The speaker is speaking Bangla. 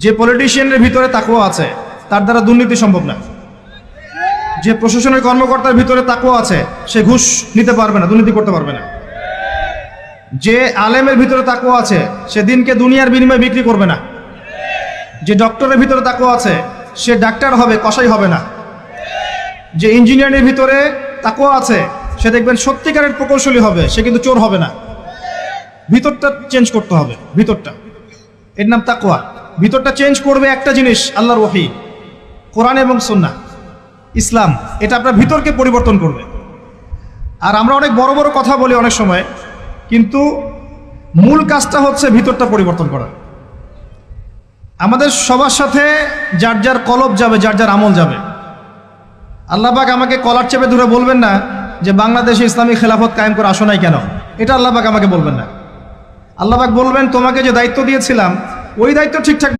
যে পলিটিশিয়ানের ভিতরে তাকওয়া আছে তার দ্বারা দুর্নীতি সম্ভব না। যে প্রশাসনের কর্মকর্তার ভিতরে তাকওয়া আছে সে ঘুষ নিতে পারবে না, দুর্নীতি করতে পারবে না। যে আলেমের ভিতরে তাকওয়া আছে সে দিনকে দুনিয়ার বিনিময়ে বিক্রি করবে না। যে ডক্টরের ভিতরে তাকওয়া আছে সে ডাক্তার হবে, কসাই হবে না। যে ইঞ্জিনিয়ারের ভিতরে তাকওয়া আছে সে দেখবেন সত্যিকারের প্রকৌশলী হবে, সে কিন্তু চোর হবে না। ভিতরটা চেঞ্জ করতে হবে, ভিতরটা, এর নাম তাকওয়া। ভিতরটা চেঞ্জ করবে একটা জিনিস, আল্লাহর ওহী, কোরআন এবং সুন্নাহ, ইসলাম। এটা আপনার ভিতরকে পরিবর্তন করবে। আর আমরা অনেক বড় বড় কথা বলি অনেক সময়, কিন্তু মূল কাজটা হচ্ছে ভিতরটা পরিবর্তন করা। আমাদের সবার সাথে যার যার কলব যাবে, যার যার আমল যাবে। আল্লাহ পাক আমাকে কলার চেপে ধরে বলবেন না যে বাংলাদেশে ইসলামী খেলাফত কায়েম করে আসো নাই কেন, এটা আল্লাহ পাক আমাকে বলবেন না। আল্লাহ পাক বলবেন তোমাকে যে দায়িত্ব দিয়েছিলাম ওই দায়িত্ব ঠিকঠাক